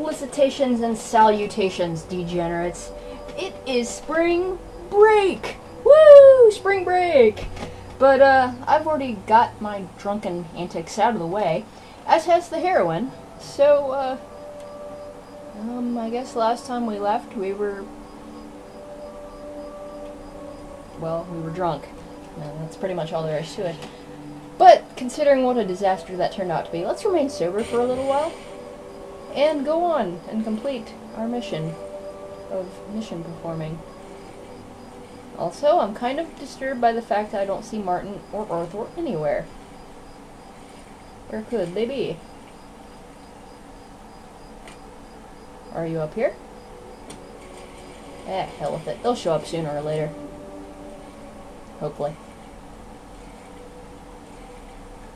Felicitations and salutations, degenerates. It is spring break! Woo! Spring break! But, I've already got my drunken antics out of the way, as has the heroine, so, I guess last time we left we were drunk. And that's pretty much all there is to it. But, considering what a disaster that turned out to be, let's remain sober for a little while, and go on and complete our mission of mission performing. Also, I'm kind of disturbed by the fact that I don't see Martin or Arthur anywhere. Where could they be? Are you up here? Hell with it. They'll show up sooner or later. Hopefully.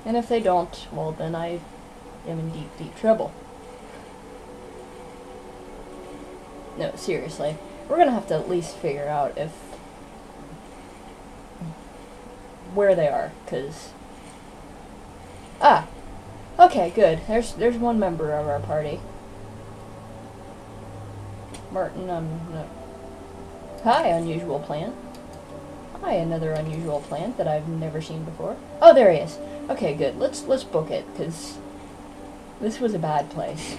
And if they don't, well then I am in deep, deep trouble. No, seriously. We're gonna have to at least figure out where they are, cause... Ah! Okay, good. There's one member of our party. Martin, no. Hi, unusual plant. Hi, another unusual plant that I've never seen before. Oh, there he is. Okay, good. Let's book it, cause this was a bad place.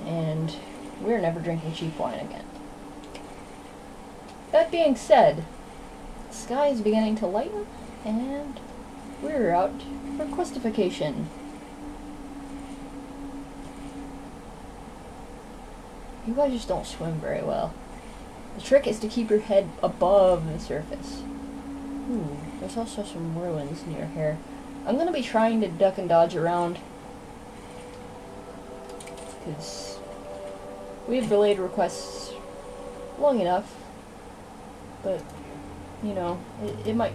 And we're never drinking cheap wine again. That being said, the sky is beginning to lighten, and we're out for questification. You guys just don't swim very well. The trick is to keep your head above the surface. There's also some ruins near here. I'm gonna be trying to duck and dodge around, because we've relayed requests long enough, but, you know, it might...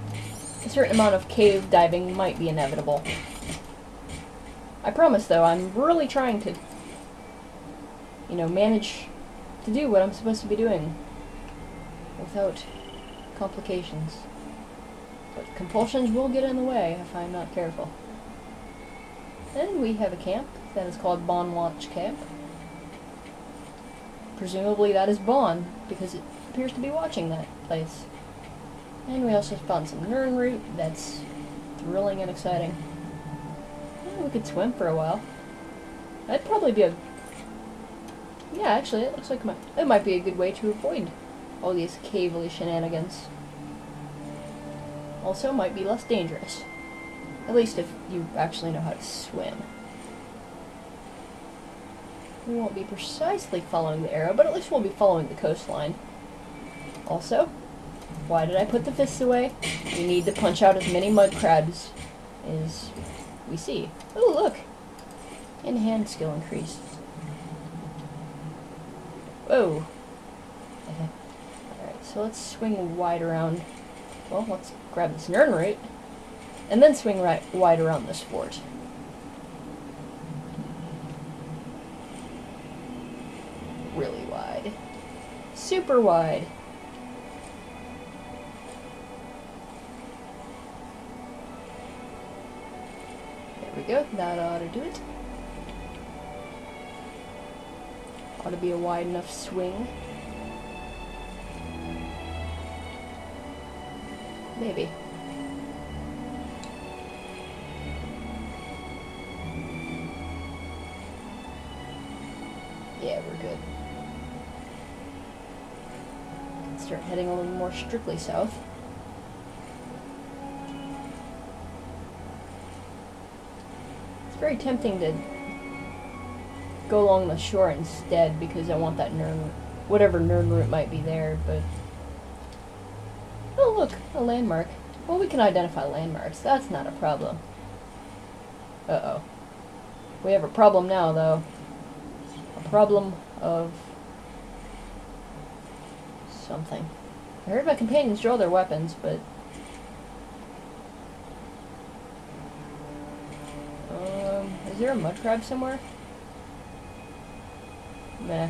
a certain amount of cave diving might be inevitable. I promise, though, I'm really trying to, you know, manage to do what I'm supposed to be doing without complications. But compulsions will get in the way if I'm not careful. And we have a camp that is called Bon Watch Camp. Presumably that is Bon, because it appears to be watching that place. And we also found some Nern root that's thrilling and exciting. Yeah, we could swim for a while. That'd probably be a... Yeah, actually, it looks like it might be a good way to avoid all these cavely shenanigans. Also, might be less dangerous. At least if you actually know how to swim. We won't be precisely following the arrow, but at least we'll be following the coastline. Also, why did I put the fists away? We need to punch out as many mud crabs as we see. Oh, look! In-hand skill increased. Whoa! Alright, so let's swing wide around. Well, let's grab this Nern root, and then swing wide around this fort. Really wide. Super wide. There we go, that ought to do it. Ought to be a wide enough swing. Maybe. Yeah, we're good. Start heading a little more strictly south. It's very tempting to go along the shore instead because I want that whatever Nern root might be there, but... Oh, look, a landmark. Well, we can identify landmarks. That's not a problem. Uh-oh. We have a problem now, though. A problem of... something. I heard my companions draw their weapons, but... is there a mud crab somewhere? Meh.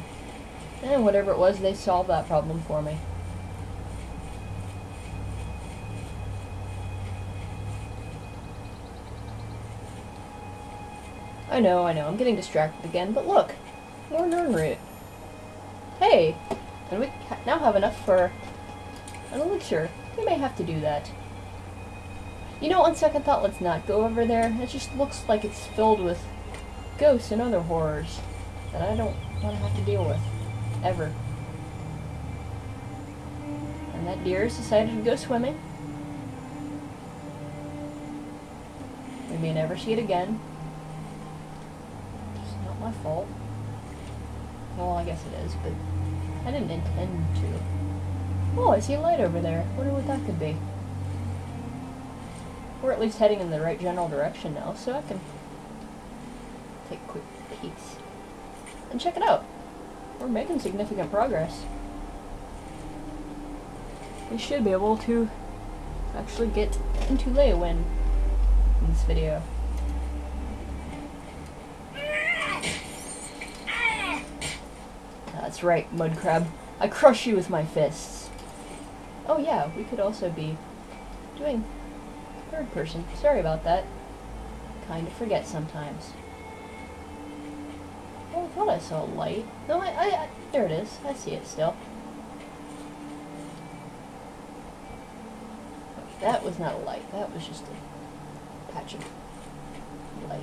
And whatever it was, they solved that problem for me. I know, I'm getting distracted again, but look! More Nernroot. Hey! And we now have enough for an elixir. We may have to do that. You know, on second thought, let's not go over there. It just looks like it's filled with ghosts and other horrors that I don't want to have to deal with. Ever. And that deer has decided to go swimming. We may never see it again. It's not my fault. Well, I guess it is, but I didn't intend to. Oh, I see a light over there. Wonder what that could be. We're at least heading in the right general direction now, so I can take quick peeks and check it out. We're making significant progress. We should be able to actually get into Leowin in this video. That's right, mud crab. I crush you with my fists. Oh yeah, we could also be doing third person. Sorry about that. Kind of forget sometimes. Oh, I thought I saw a light. No, there it is. I see it still. That was not a light. That was just a patch of light.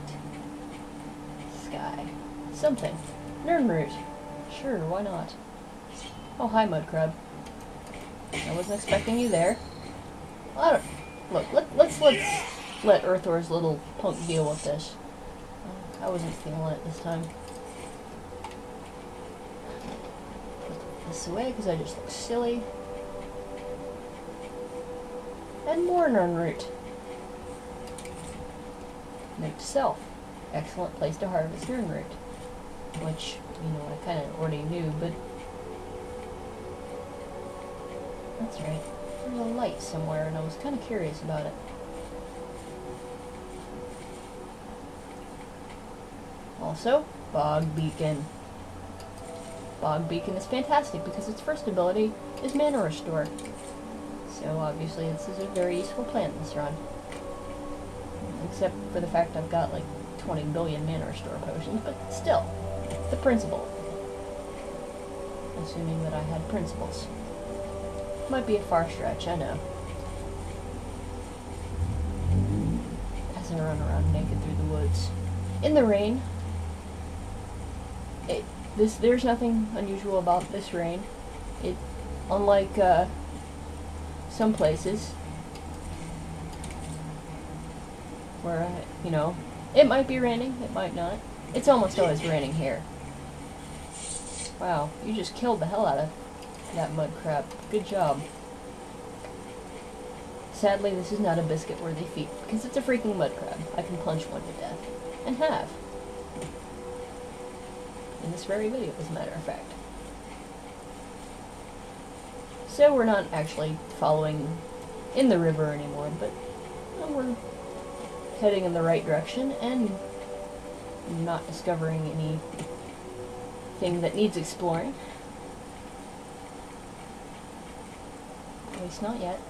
Sky. Something. Nernroot. Sure, why not? Oh, hi, mud crab. I wasn't expecting you there. I don't... Look, let's let Earthor's little punk deal with this. I wasn't feeling it this time. Put this away because I just look silly. And more Nernroot. Note to self. Excellent place to harvest Nernroot. Which, you know, I kind of already knew, but... That's right. There's a light somewhere, and I was kind of curious about it. Also, Bog Beacon. Bog Beacon is fantastic because its first ability is Mana Restore. So obviously this is a very useful plant this run. Except for the fact I've got like 20 billion Mana Restore potions, but still, the principle. Assuming that I had principles. Might be a far stretch, I know. As I run around naked through the woods. In the rain. There's nothing unusual about this rain. Unlike some places where, you know, it might be raining, it might not. It's almost always raining here. Wow, you just killed the hell out of that mud crab. Good job. Sadly, this is not a biscuit-worthy feat, because it's a freaking mud crab. I can punch one to death. And have. In this very video, as a matter of fact. So we're not actually following in the river anymore, but we're heading in the right direction, and not discovering anything that needs exploring. At least not yet.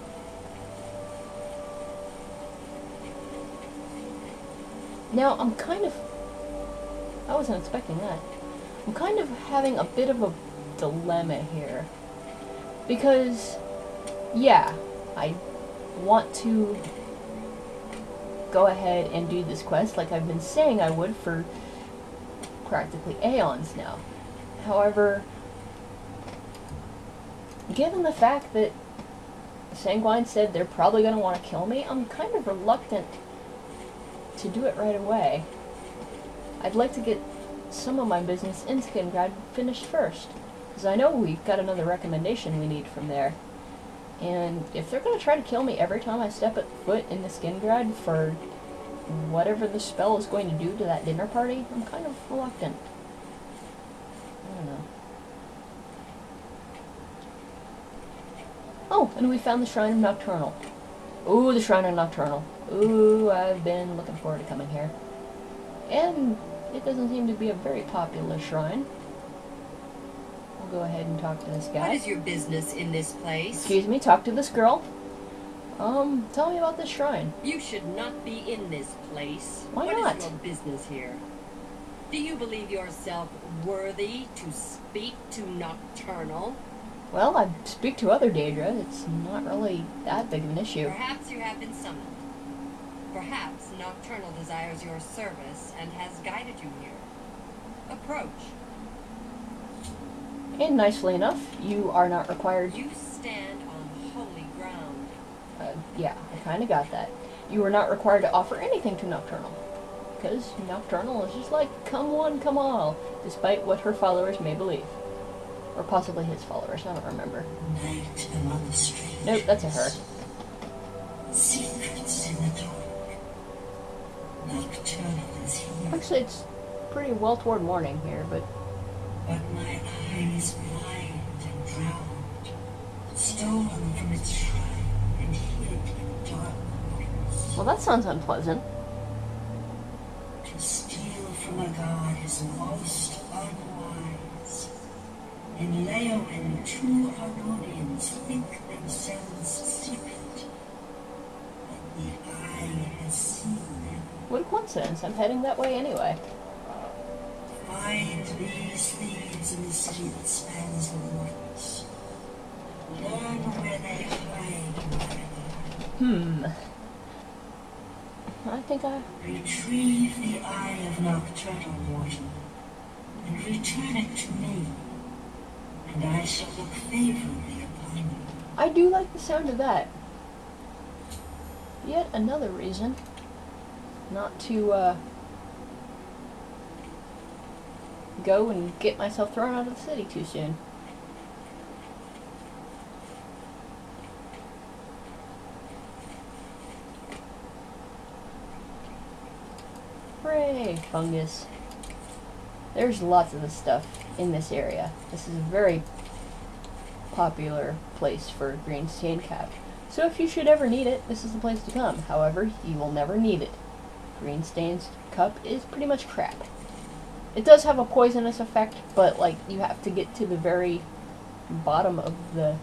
Now, I wasn't expecting that. I'm kind of having a bit of a dilemma here. Because, yeah, I want to go ahead and do this quest like I've been saying I would for practically aeons now. However, given the fact that Sanguine said they're probably going to want to kill me, I'm kind of reluctant to do it right away. I'd like to get some of my business in Skingrad finished first, because I know we've got another recommendation we need from there. And if they're going to try to kill me every time I step foot in the Skingrad for whatever the spell is going to do to that dinner party, I'm kind of reluctant. I don't know. Oh, and we found the Shrine of Nocturnal. Ooh, the Shrine of Nocturnal. Ooh, I've been looking forward to coming here. And it doesn't seem to be a very popular shrine. We'll go ahead and talk to this guy. What is your business in this place? Excuse me, talk to this girl. Tell me about this shrine. You should not be in this place. Why not? What is your business here? Do you believe yourself worthy to speak to Nocturnal? Well, I speak to other Daedra. It's not really that big of an issue. Perhaps you have been summoned. Perhaps Nocturnal desires your service and has guided you here. Approach. And nicely enough, you are not required. You stand on holy ground. Yeah, I kind of got that. You are not required to offer anything to Nocturnal. Because Nocturnal is just like, come one, come all, despite what her followers may believe. Or possibly his followers, I don't remember. Night among the strangers. Nope, that's a her. Secrets in the dark. Nocturnal is here. Actually, it's pretty well toward morning here, but... But my eyes blind and drowned, stolen from its shrine and hid in dark corners. Well, that sounds unpleasant. To steal from a god is most unwise. In Leowen, two Harmonians think themselves secret, but the eye has seen them. What a coincidence, I'm heading that way anyway. Find these thieves in the city that spans the waters. Learn where they hide. I think I... Retrieve the eye of Nocturnal, mortal, and return it to me, and I shall look favorably upon you. I do like the sound of that. Yet another reason not to, go and get myself thrown out of the city too soon. Hooray, fungus. There's lots of this stuff in this area. This is a very popular place for green stain cap. So if you should ever need it, this is the place to come. However, you will never need it. Green stain's cup is pretty much crap. It does have a poisonous effect, but like you have to get to the very bottom of the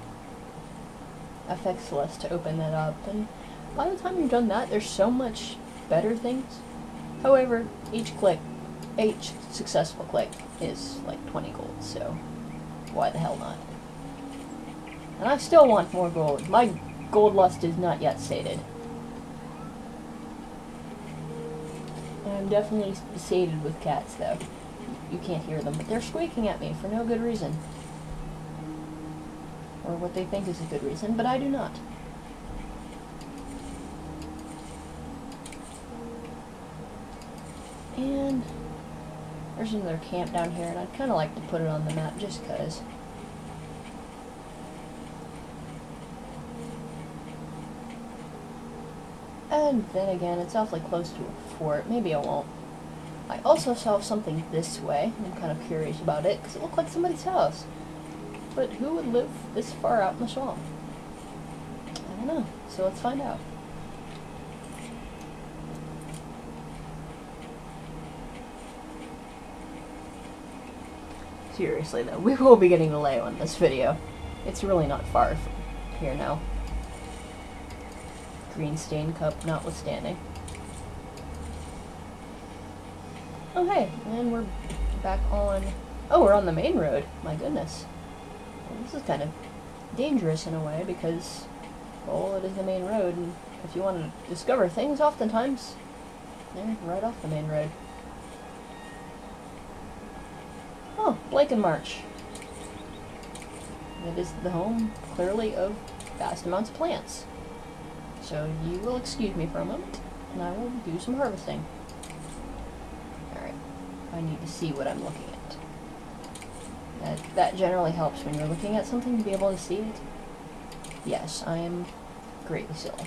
effects list to open that up, and by the time you've done that, there's so much better things. However, each successful click is like 20 gold, so why the hell not? And I still want more gold. My gold lust is not yet sated. I'm definitely sated with cats, though. You can't hear them, but they're squeaking at me for no good reason. Or what they think is a good reason, but I do not. And there's another camp down here, and I'd kind of like to put it on the map just because. And then again, it's awfully close to a fort. Maybe I won't. I also saw something this way. I'm kind of curious about it, because it looked like somebody's house. But who would live this far out in the swamp? I don't know. So let's find out. Seriously though, we will be getting the Leo in this video. It's really not far from here now. Green stain cup notwithstanding. Oh hey, and we're back on... Oh, we're on the main road. My goodness. Well, this is kind of dangerous in a way because, well, it is the main road, and if you want to discover things, oftentimes, they're right off the main road. Oh, Blake and March. It is the home, clearly, of vast amounts of plants. So you will excuse me for a moment, and I will do some harvesting. Alright, I need to see what I'm looking at. That generally helps when you're looking at something to be able to see it. Yes, I am greatly silly.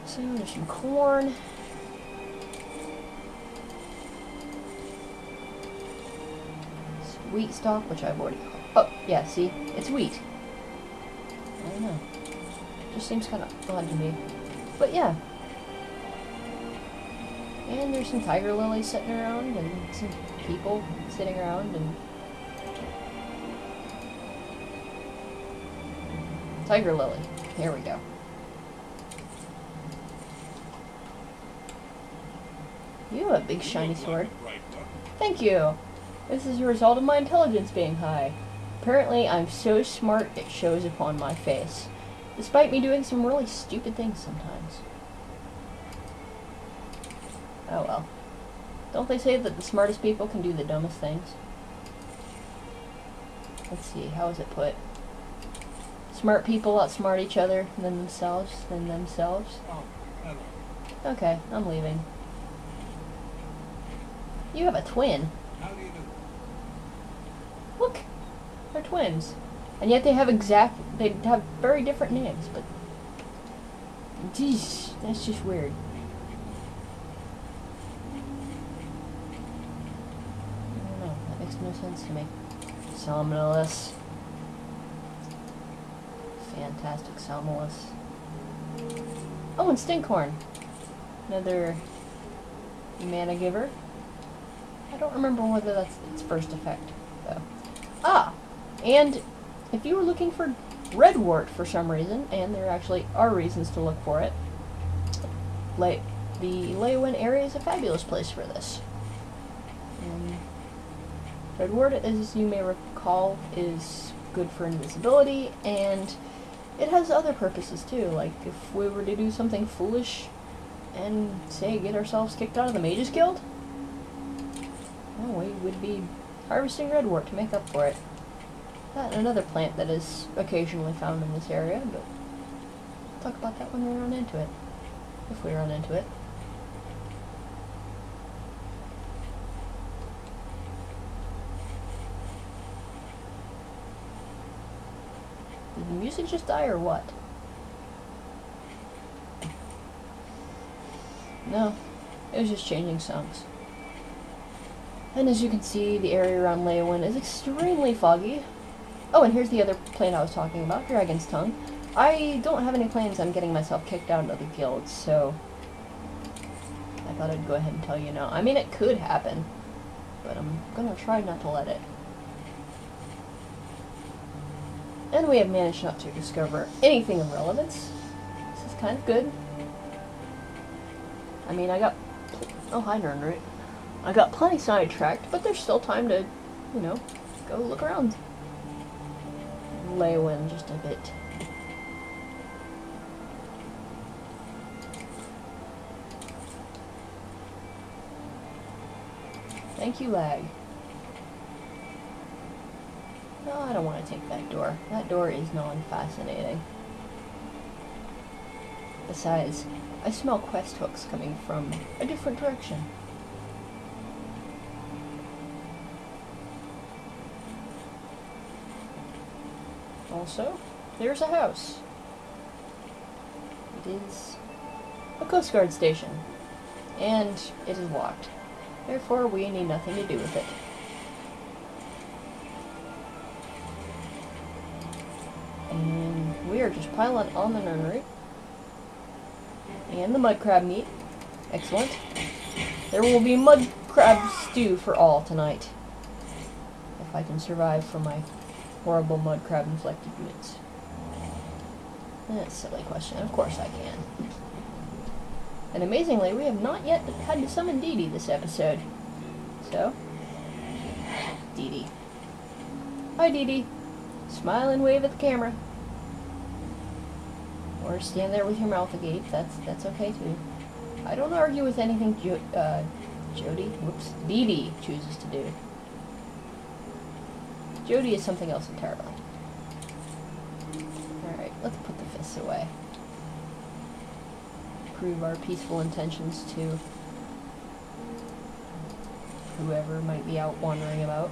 So there's some corn. Wheat stalk, which I've already... Oh, yeah, see? It's wheat. I don't know. Just seems kind of odd to me. But yeah. And there's some tiger lilies sitting around, and some people sitting around, and... Tiger lily. Here we go. You have a big shiny sword. Thank you! This is a result of my intelligence being high. Apparently, I'm so smart it shows upon my face. Despite me doing some really stupid things sometimes. Oh well. Don't they say that the smartest people can do the dumbest things? Let's see, how is it put? Smart people outsmart each other than themselves. Oh, hello. Okay, I'm leaving. You have a twin. How do you do? Look! They're twins. And yet they have very different names, but... Geez, that's just weird. I don't know, that makes no sense to me. Somnolus. Fantastic Somnolus. Oh, and Stinkhorn. Another mana giver. I don't remember whether that's its first effect, though. Ah! And if you were looking for Redwart for some reason, and there actually are reasons to look for it, the Leeuwin area is a fabulous place for this. Redwart, as you may recall, is good for invisibility, and it has other purposes too, like if we were to do something foolish and, say, get ourselves kicked out of the Mages Guild, well, we would be harvesting Redwart to make up for it. That and another plant that is occasionally found in this area, but we'll talk about that when we run into it. If we run into it. Did the music just die or what? No, it was just changing songs. And as you can see, the area around Leeuwin is extremely foggy. Oh, and here's the other plane I was talking about, Dragon's Tongue. I don't have any plans on getting myself kicked out of the guild, so I thought I'd go ahead and tell you now. I mean, it could happen, but I'm gonna try not to let it. And we have managed not to discover anything of relevance. This is kind of good. I mean, oh, hi, Nernroot. I got plenty sidetracked, but there's still time to, you know, go look around Leeuwin just a bit. Thank you, lag. No, I don't want to take that door. That door is non-fascinating. Besides, I smell quest hooks coming from a different direction. Also, there's a house. It is a Coast Guard station, and it is locked. Therefore, we need nothing to do with it. And we are just piling on the nunnery. And the mud crab meat. Excellent. There will be mud crab stew for all tonight. If I can survive from my horrible mud crab inflected wounds. That's a silly question. Of course I can. And amazingly, we have not yet had to summon Dee Dee this episode. So, Dee Dee. Hi, Dee Dee. Smile and wave at the camera. Or stand there with your mouth agape. That's okay too. I don't argue with anything Dee Dee chooses to do. Jody is something else entirely. Alright, let's put the fists away. Prove our peaceful intentions to whoever might be out wandering about.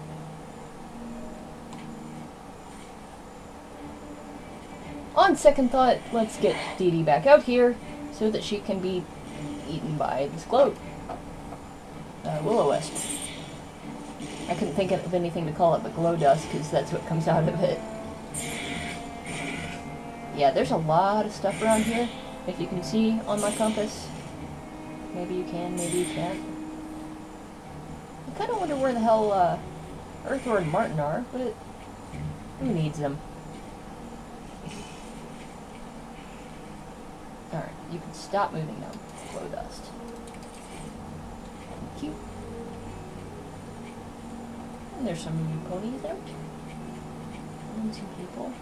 On second thought, let's get Dee Dee back out here so that she can be eaten by this gloat. Will-o-wisp. I couldn't think of anything to call it but glow dust, because that's what comes out of it. Yeah, there's a lot of stuff around here. If you can see on my compass. Maybe you can, maybe you can't. I kind of wonder where the hell Earthward and Martin are, but who needs them? Alright, you can stop moving now. Glow dust. Thank you. And there's some new ponies there. And some people.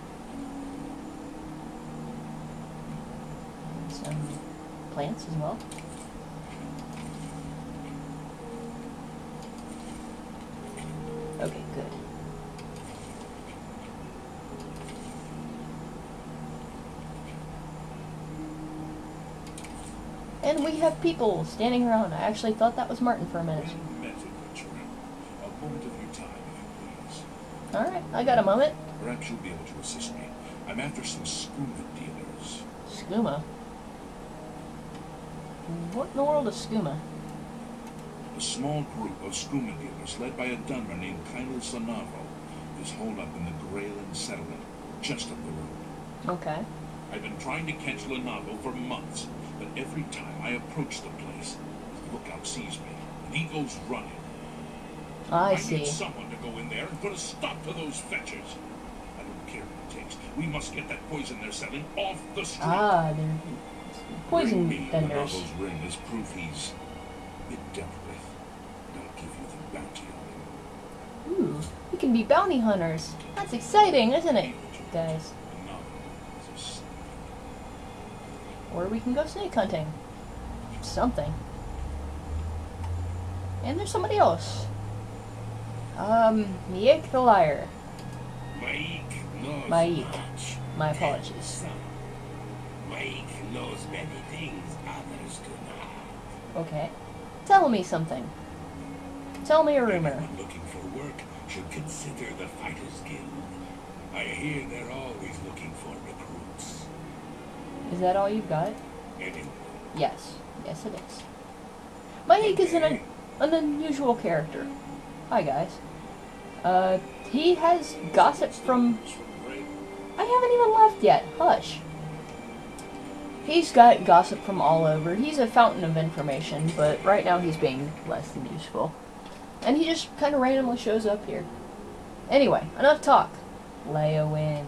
And some plants as well. Okay, good. And we have people standing around. I actually thought that was Martin for a minute. A moment of your time, if you please. Alright, I got a moment. Perhaps you'll be able to assist me. I'm after some skooma dealers. Skooma? What in the world is skooma? A small group of skooma dealers led by a gunman named Kylo Sanavo is holed up in the Greyland settlement, just up the road. Okay. I've been trying to catch Lanavo for months, but every time I approach the place, the lookout sees me, and he goes running. I I see. need someone to go in there and put a stop to those fetchers. I don't care what it takes. We must get that poison they're selling off the street. Ah, they're poison Bring me vendors. Lanavo's ring as proof he's been dealt with. And I'll give you the bounty on him. Ooh, we can be bounty hunters. That's exciting, isn't it, guys? Lanavo is a snake. Or we can go snake hunting. Something. And there's somebody else. Miek the liar. Maik knows Maik. much. My apologies. Son, Maik knows many things others do not. Okay. Tell me something. Tell me a rumor. Anyone looking for work should consider the Fighters Guild. I hear they're always looking for recruits. Is that all you've got? Anyone. Yes. Yes, it is. Miek is an unusual character. Hi, guys. He has gossip from... I haven't even left yet. Hush. He's got gossip from all over. He's a fountain of information, but right now he's being less than useful. And he just kind of randomly shows up here. Anyway, enough talk. Leo in.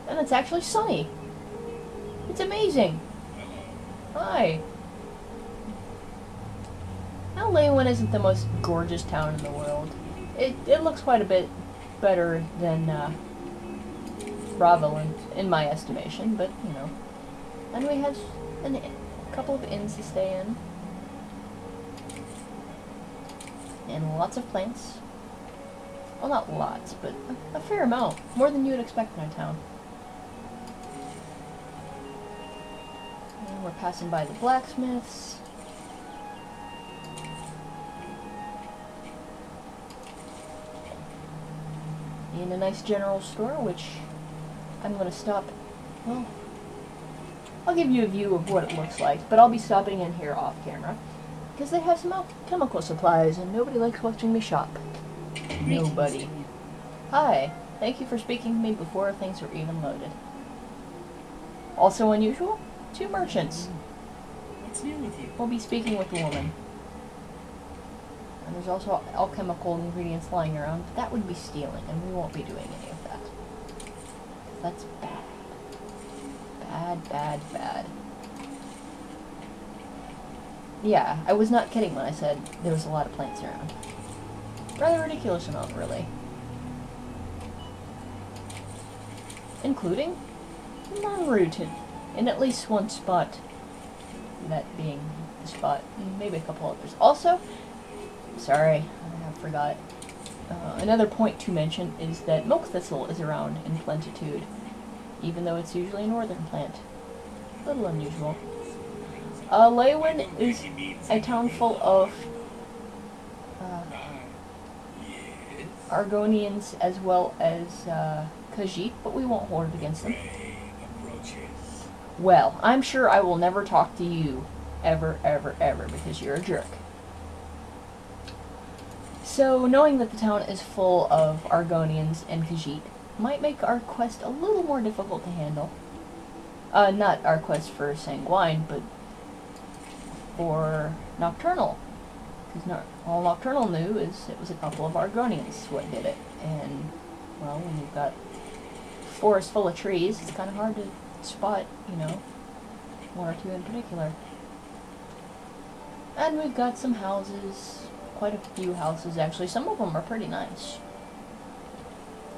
And it's actually sunny. It's amazing. Hi. Now, Leeuwin isn't the most gorgeous town in the world. It looks quite a bit better than Ravel in my estimation, but you know. And we have a couple of inns to stay in, and lots of plants. Well, not lots, but a fair amount, more than you would expect in a town. And we're passing by the blacksmiths. In a nice general store, which I'm going to stop. Well, I'll give you a view of what it looks like, but I'll be stopping in here off camera because they have some chemical supplies and nobody likes watching me shop. Nobody. Hi, thank you for speaking to me before things were even loaded. Also unusual, 2 merchants. What's new with you? We'll be speaking with the woman. And there's also alchemical ingredients lying around, but that would be stealing, and we won't be doing any of that. That's bad. Bad, bad, bad. Yeah, I was not kidding when I said there was a lot of plants around. Rather ridiculous amount, really. Including non-rooted, in at least one spot. That being the spot, and maybe a couple others. Also, sorry, I forgot. Another point to mention is that milk thistle is around in plentitude, even though it's usually a northern plant. A little unusual. Leeuwin is a town full of Argonians as well as Khajiit, but we won't hold it against them. Well, I'm sure I will never talk to you ever, ever, ever, because you're a jerk. So, knowing that the town is full of Argonians and Khajiit might make our quest a little more difficult to handle. Not our quest for Sanguine, but for Nocturnal. Because all Nocturnal knew is it was a couple of Argonians what did it. And, well, when you've got forest full of trees, it's kind of hard to spot, you know, one or two in particular. And we've got some houses, quite a few houses actually. Some of them are pretty nice.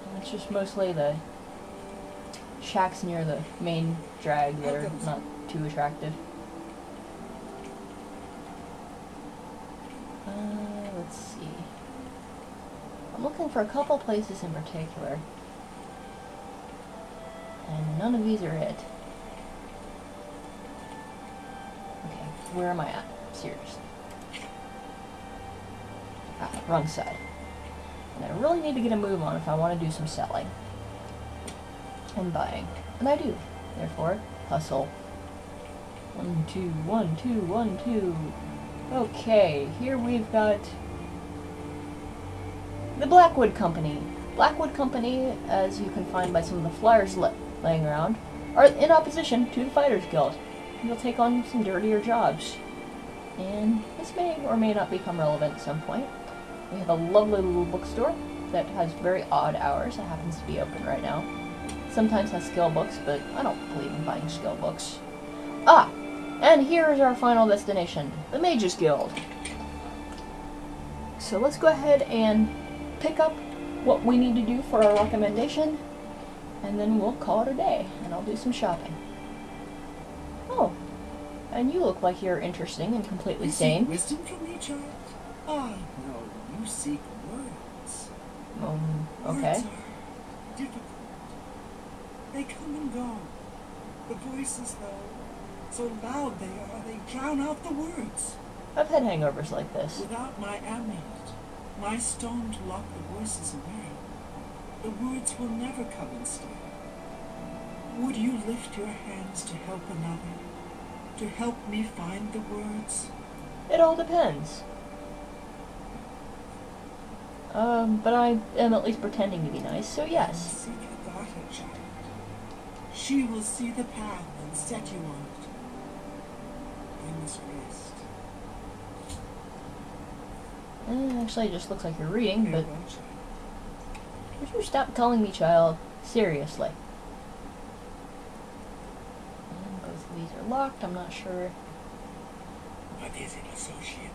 And it's just mostly the shacks near the main drag that are not too attractive. Let's see. I'm looking for a couple places in particular. And none of these are it. Okay, where am I at? Seriously. Ah, wrong side. And I really need to get a move on if I want to do some selling. And buying. And I do. Therefore, hustle. 1, 2, 1, 2, 1, 2. Okay, here we've got the Blackwood Company. Blackwood Company, as you can find by some of the flyers laying around, are in opposition to the Fighters Guild. They'll take on some dirtier jobs. And this may or may not become relevant at some point. We have a lovely little bookstore that has very odd hours. It happens to be open right now. Sometimes has skill books, but I don't believe in buying skill books. Ah! And here's our final destination, the Mages Guild. So let's go ahead and pick up what we need to do for our recommendation, and then we'll call it a day, and I'll do some shopping. Oh, and you look like you're interesting and completely sane. Seek wisdom from me, child? Ah, no, you seek words. Okay. Words are difficult. They come and go. The voices, though, so loud they are, they drown out the words. I've had hangovers like this. Without my amulet, my stone to lock the voices away, the words will never come and stay. Would you lift your hands to help another? To help me find the words? It all depends. But I am at least pretending to be nice, so yes. Seek Agatha, child. She will see the path and set you on it. I must rest. Actually, it just looks like you're reading, but Farewell, child. would you stop calling me child? Seriously. And both of these are locked, I'm not sure. What is it, associate?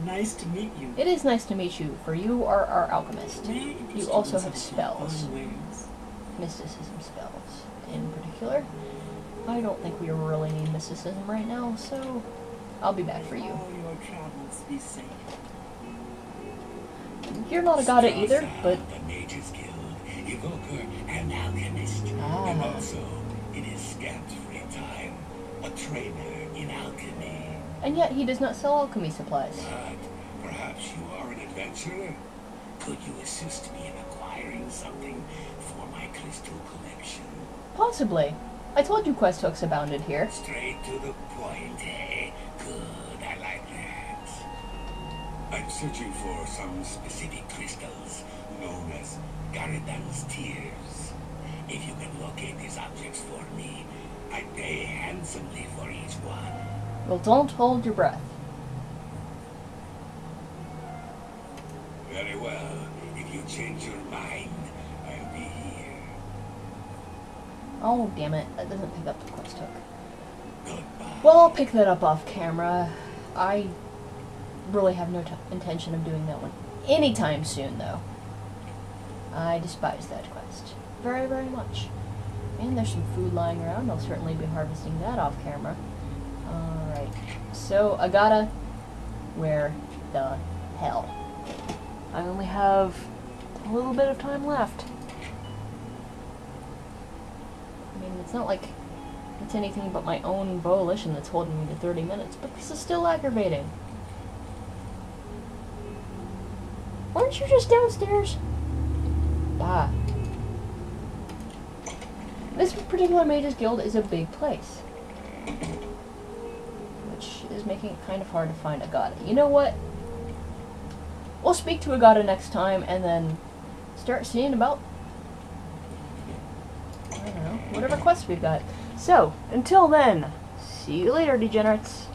Nice to meet you. It is nice to meet you, for you are our alchemist. May I interest You you also in have some spells. fun ways? Mysticism spells, in particular. I don't think we really need mysticism right now, so I'll be back for you. All your travels be safe. You're not a god either, Strauss, but the Mages Guild, evoker, and alchemist. Ah. And also, in his scant free time, a trainer in alchemy. and yet he does not sell alchemy supplies. But perhaps you are an adventurer? Could you assist me in acquiring something for my crystal collection? Possibly. I told you quest hooks abounded here. Straight to the point, eh? Good, I like that. I'm searching for some specific crystals known as Garadan's Tears. If you can locate these objects for me, I pay handsomely for each one. Well, don't hold your breath. Very well. If you change your mind, I'll be here. Oh, damn it. That doesn't pick up the quest hook. Goodbye. Well, I'll pick that up off camera. I really have no intention of doing that one anytime soon, though. I despise that quest very, very much. And there's some food lying around. I'll certainly be harvesting that off camera. Alright. So, Agata, where the hell? I only have a little bit of time left. I mean, it's not like it's anything but my own volition that's holding me to 30 minutes, but this is still aggravating. Weren't you just downstairs? Ah. This particular Mages Guild is a big place, which is making it kind of hard to find Agata. You know what? We'll speak to Agata next time and then start seeing about, I don't know, whatever quests we've got. So, until then, see you later, degenerates.